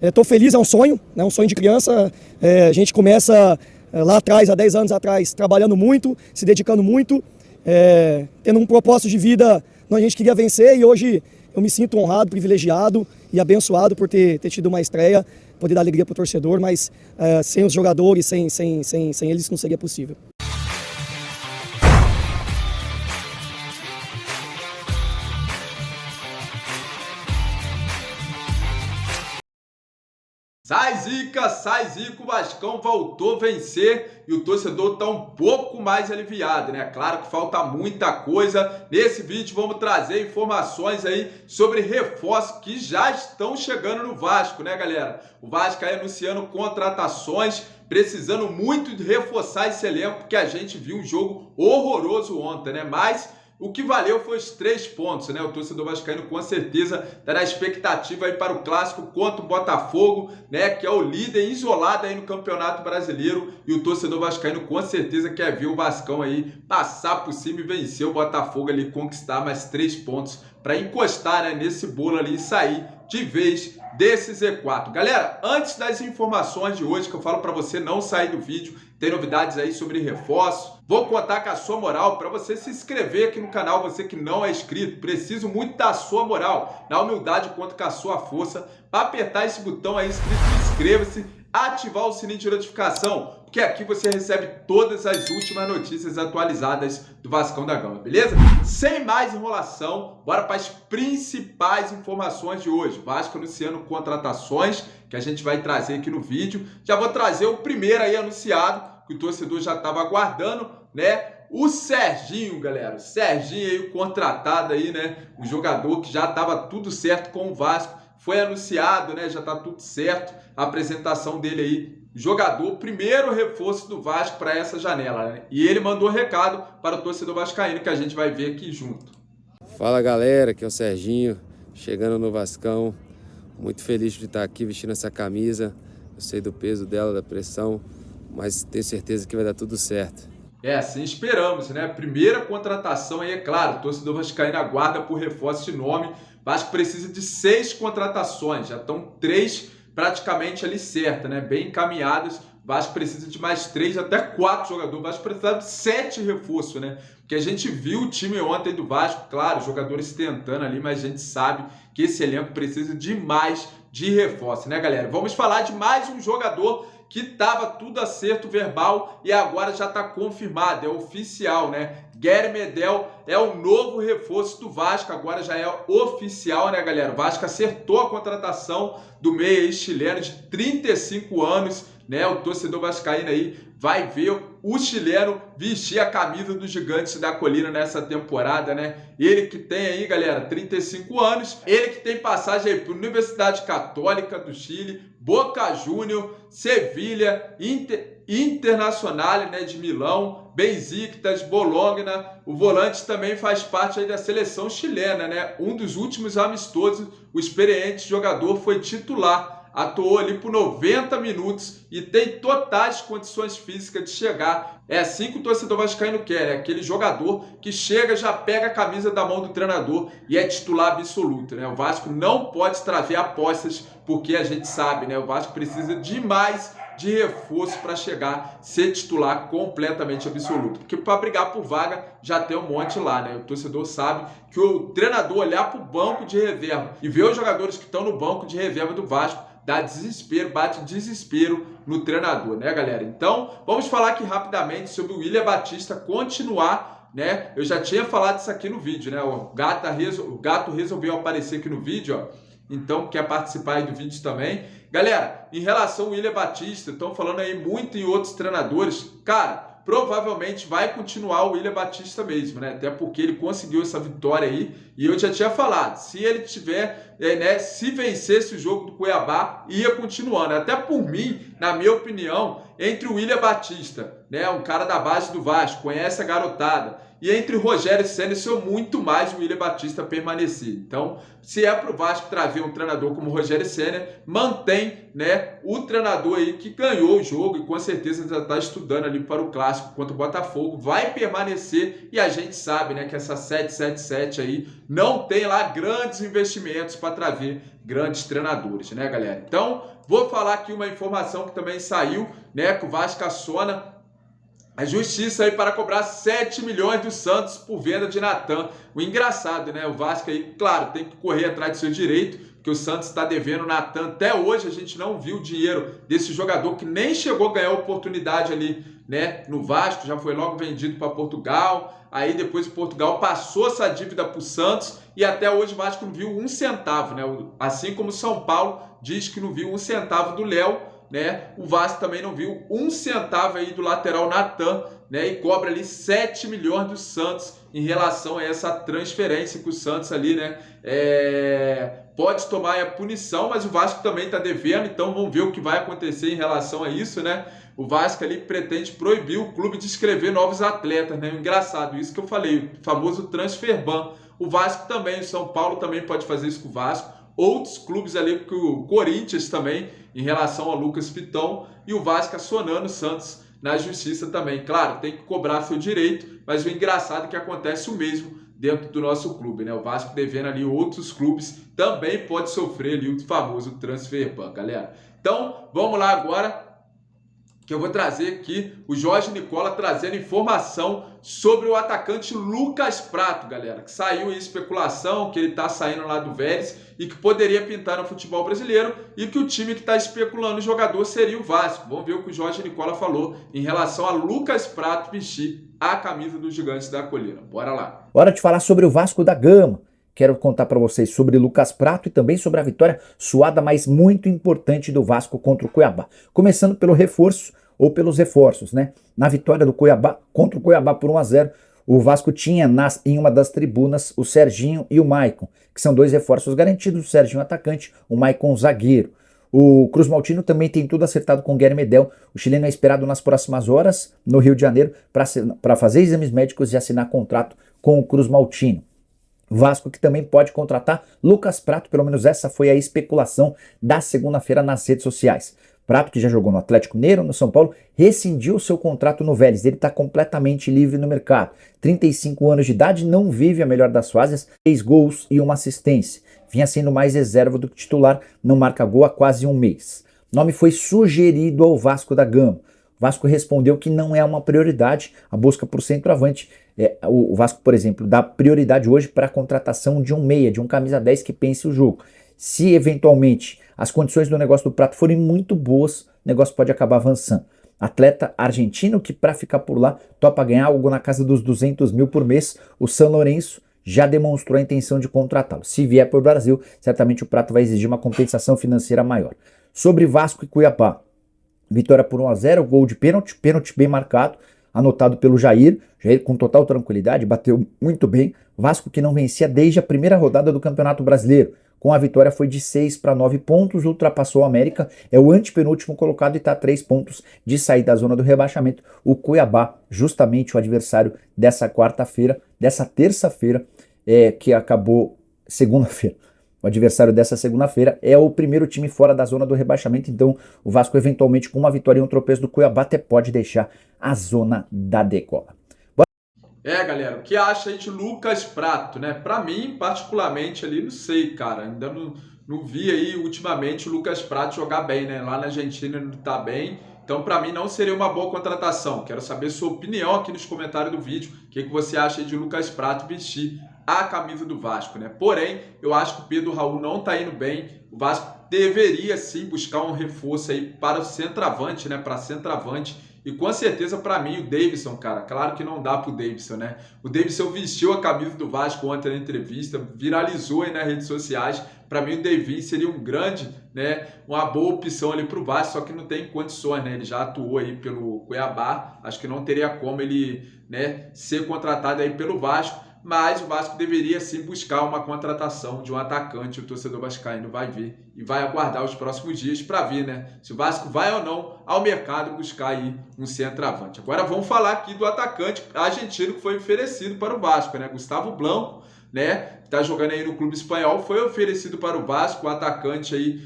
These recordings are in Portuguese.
Estou feliz, é um sonho, né? Um sonho de criança. A gente começa lá atrás, há 10 anos atrás, trabalhando muito, se dedicando muito, tendo um propósito de vida onde a gente queria vencer, e hoje eu me sinto honrado, privilegiado e abençoado por ter tido uma estreia, poder dar alegria para o torcedor, mas sem os jogadores, sem eles, isso não seria possível. Sai zica, o Vascão voltou a vencer e o torcedor está um pouco mais aliviado, né? Claro que falta muita coisa. Nesse vídeo vamos trazer informações aí sobre reforços que já estão chegando no Vasco, né, galera? O Vasco aí anunciando contratações, precisando muito de reforçar esse elenco, porque a gente viu um jogo horroroso ontem, né? Mas o que valeu foi os 3 pontos, né? O torcedor vascaíno com certeza está na expectativa aí para o clássico contra o Botafogo, né? Que é o líder isolado aí no Campeonato Brasileiro, e o torcedor vascaíno com certeza quer ver o Vascão aí passar por cima e vencer o Botafogo ali, conquistar mais 3 pontos para encostar, né, nesse bolo ali e sair de vez desse Z4. Galera, antes das informações de hoje, que eu falo para você não sair do vídeo, tem novidades aí sobre reforços. Vou contar com a sua moral para você se inscrever aqui no canal, você que não é inscrito. Preciso muito da sua moral, na humildade, conto com a sua força, para apertar esse botão aí escrito inscreva-se, ativar o sininho de notificação, porque aqui você recebe todas as últimas notícias atualizadas do Vascão da Gama, beleza? Sem mais enrolação, bora para as principais informações de hoje. Vasco anunciando contratações, que a gente vai trazer aqui no vídeo. Já vou trazer o primeiro aí anunciado, que o torcedor já estava aguardando, né? O Serginho, galera. O Serginho aí, o contratado aí, né? O jogador que já estava tudo certo com o Vasco. Foi anunciado, né? Já está tudo certo. A apresentação dele aí. Jogador, primeiro reforço do Vasco para essa janela, né? E ele mandou recado para o torcedor vascaíno, que a gente vai ver aqui junto. Fala, galera, aqui é o Serginho, chegando no Vascão. Muito feliz de estar aqui vestindo essa camisa. Eu sei do peso dela, da pressão, mas tenho certeza que vai dar tudo certo. Assim esperamos, né? Primeira contratação aí, é claro, o torcedor vascaíno aguarda por reforço de nome. Vasco precisa de 6 contratações, já estão 3 praticamente ali certas, né? Bem encaminhadas. Vasco precisa de mais 3, até 4 jogadores. Vasco precisa de 7 reforços, né? Porque a gente viu o time ontem do Vasco, claro, jogadores tentando ali, mas a gente sabe que esse elenco precisa de mais de reforço, né, galera? Vamos falar de mais um jogador que estava tudo acerto verbal e agora já está confirmado, é oficial, né? Guerre Medel é o novo reforço do Vasco, agora já é oficial, né, galera? O Vasco acertou a contratação do meia chileno de 35 anos, né? O torcedor vascaíno aí vai ver o chileno vestir a camisa dos Gigantes da Colina nessa temporada, né? Ele que tem aí, galera, 35 anos, ele que tem passagem aí por Universidade Católica do Chile, Boca Júnior, Sevilha, Internacional, né, de Milão, Besiktas, Bologna. O volante também faz parte aí da seleção chilena, né? Um dos últimos amistosos, o experiente jogador foi titular. Atuou ali por 90 minutos e tem totais condições físicas de chegar. É assim que o torcedor vascaíno quer, é aquele jogador que chega, já pega a camisa da mão do treinador e é titular absoluto, né? O Vasco não pode trazer apostas, porque a gente sabe, né? O Vasco precisa demais de reforço para chegar, ser titular completamente absoluto. Porque para brigar por vaga já tem um monte lá, né? O torcedor sabe que o treinador olhar para o banco de reserva e ver os jogadores que estão no banco de reserva do Vasco, dá desespero, bate desespero no treinador, né, galera? Então, vamos falar aqui rapidamente sobre o William Batista continuar, né? Eu já tinha falado isso aqui no vídeo, né? O gato resolveu aparecer aqui no vídeo, ó. Então, quer participar aí do vídeo também. Galera, em relação ao William Batista, estão falando aí muito em outros treinadores. Cara, provavelmente vai continuar o William Batista mesmo, né? Até porque ele conseguiu essa vitória aí. E eu já tinha falado, se ele tiver, né, se vencesse o jogo do Cuiabá, ia continuando. Até por mim, na minha opinião, entre o William Batista, né, um cara da base do Vasco, conhece a garotada, e entre Rogério Ceni sou muito mais o William Batista permanecer. Então, se é para o Vasco trazer um treinador como o Rogério Ceni, mantém, né, o treinador aí que ganhou o jogo e com certeza já está estudando ali para o clássico contra o Botafogo, vai permanecer, e a gente sabe, né, que essa 777 aí não tem lá grandes investimentos para trazer grandes treinadores, né, galera? Então, vou falar aqui uma informação que também saiu, né, que o Vasco aciona a justiça aí para cobrar 7 milhões do Santos por venda de Natan. O engraçado, né? O Vasco aí, claro, tem que correr atrás do seu direito, porque o Santos está devendo o Natan. Até hoje a gente não viu o dinheiro desse jogador que nem chegou a ganhar oportunidade ali, né, no Vasco, já foi logo vendido para Portugal. Aí depois o Portugal passou essa dívida para o Santos e até hoje o Vasco não viu um centavo, né? Assim como o São Paulo diz que não viu um centavo do Léo, né? O Vasco também não viu um centavo aí do lateral Natan, né? E cobra ali 7 milhões do Santos em relação a essa transferência que o Santos ali, né, pode tomar a punição, mas o Vasco também está devendo, então vamos ver o que vai acontecer em relação a isso, né? O Vasco ali pretende proibir o clube de inscrever novos atletas, né? Engraçado, isso que eu falei, o famoso transfer ban. O Vasco também, o São Paulo também pode fazer isso com o Vasco. Outros clubes ali, que o Corinthians também, em relação ao Lucas Piton, e o Vasco acionando o Santos na justiça também. Claro, tem que cobrar seu direito, mas o engraçado é que acontece o mesmo dentro do nosso clube, né? O Vasco devendo ali outros clubes também pode sofrer ali o famoso transfer ban, galera. Então, vamos lá agora, que eu vou trazer aqui o Jorge Nicola trazendo informação sobre o atacante Lucas Prato, galera, que saiu em especulação, que ele tá saindo lá do Vélez e que poderia pintar no futebol brasileiro e que o time que está especulando o jogador seria o Vasco. Vamos ver o que o Jorge Nicola falou em relação a Lucas Prato vestir a camisa dos Gigantes da Colina. Bora lá. Hora de falar sobre o Vasco da Gama. Quero contar para vocês sobre Lucas Prato e também sobre a vitória suada, mas muito importante do Vasco contra o Cuiabá. Começando pelo reforço ou pelos reforços, né? Na vitória do Cuiabá contra o Cuiabá por 1-0, o Vasco tinha em uma das tribunas o Serginho e o Maicon, que são dois reforços garantidos, o Serginho atacante, o Maicon zagueiro. O Cruz Maltino também tem tudo acertado com o Guilherme Medel. O chileno é esperado nas próximas horas no Rio de Janeiro para fazer exames médicos e assinar contrato com o Cruz Maltino. Vasco que também pode contratar Lucas Prato, pelo menos essa foi a especulação da segunda-feira nas redes sociais. Prato, que já jogou no Atlético Mineiro, no São Paulo, rescindiu seu contrato no Vélez. Ele está completamente livre no mercado. 35 anos de idade, não vive a melhor das fases, 6 gols e 1 assistência. Vinha sendo mais reserva do que titular, não marca gol há quase um mês. O nome foi sugerido ao Vasco da Gama. O Vasco respondeu que não é uma prioridade a busca por centroavante. O Vasco, por exemplo, dá prioridade hoje para a contratação de um meia, de um camisa 10 que pense o jogo. Se eventualmente as condições do negócio do Prato forem muito boas, o negócio pode acabar avançando. Atleta argentino que, para ficar por lá, topa ganhar algo na casa dos 200 mil por mês. O São Lourenço já demonstrou a intenção de contratá-lo. Se vier para o Brasil, certamente o Prato vai exigir uma compensação financeira maior. Sobre Vasco e Cuiabá, vitória por 1-0, gol de pênalti bem marcado, anotado pelo Jair. Jair com total tranquilidade, bateu muito bem. Vasco que não vencia desde a primeira rodada do Campeonato Brasileiro. Com a vitória foi de 6 para 9 pontos, ultrapassou o América, é o antepenúltimo colocado e está a 3 pontos de sair da zona do rebaixamento. O Cuiabá, justamente o adversário dessa quarta-feira, dessa terça-feira, que acabou segunda-feira. O adversário dessa segunda-feira é o primeiro time fora da zona do rebaixamento, então o Vasco eventualmente com uma vitória e um tropeço do Cuiabá até pode deixar a zona da degola. Galera, o que acha aí de Lucas Prato, né? Pra mim, particularmente ali, não sei, cara, ainda não vi aí ultimamente o Lucas Prato jogar bem, né? Lá na Argentina ele não tá bem, então pra mim não seria uma boa contratação. Quero saber sua opinião aqui nos comentários do vídeo, o que você acha aí de Lucas Prato vestir a camisa do Vasco, né? Porém, eu acho que o Pedro Raul não tá indo bem, o Vasco deveria sim buscar um reforço aí para o centroavante, né? Para centroavante. E com certeza para mim o Davidson, cara, claro que não dá pro Davidson, né? O Davidson vestiu a camisa do Vasco ontem na entrevista, viralizou aí nas redes sociais. Para mim o Davidson seria um grande, né, uma boa opção ali pro Vasco, só que não tem condições, né? Ele já atuou aí pelo Cuiabá, acho que não teria como ele, né, ser contratado aí pelo Vasco. mas o Vasco deveria sim buscar uma contratação de um atacante. O torcedor vascaíno vai ver e vai aguardar os próximos dias para ver, né, se o Vasco vai ou não ao mercado buscar aí um centroavante. Agora vamos falar aqui do atacante argentino que foi oferecido para o Vasco, né, Gustavo Blanco, né, que está jogando aí no clube espanhol, foi oferecido para o Vasco, o atacante aí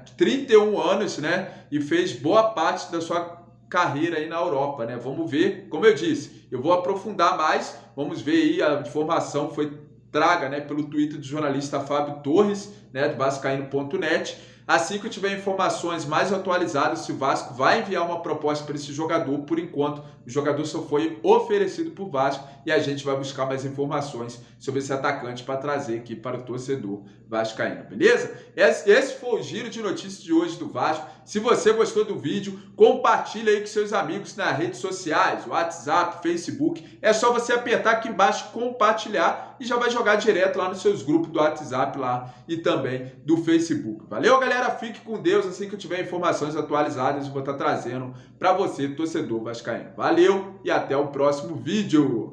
de 31 anos, né, e fez boa parte da sua carreira aí na Europa, né? Vamos ver, como eu disse, eu vou aprofundar mais, vamos ver aí, a informação foi traga, né, pelo Twitter do jornalista Fábio Torres, né, do vascaíno.net. Assim que eu tiver informações mais atualizadas, se o Vasco vai enviar uma proposta para esse jogador, por enquanto o jogador só foi oferecido por Vasco e a gente vai buscar mais informações sobre esse atacante para trazer aqui para o torcedor vascaíno, beleza? Esse foi o giro de notícias de hoje do Vasco. Se você gostou do vídeo, compartilha aí com seus amigos nas redes sociais, WhatsApp, Facebook. É só você apertar aqui embaixo, compartilhar e já vai jogar direto lá nos seus grupos do WhatsApp lá e também do Facebook. Valeu, galera? Fique com Deus. Assim que eu tiver informações atualizadas, eu vou estar trazendo para você, torcedor vascaíno. Valeu e até o próximo vídeo.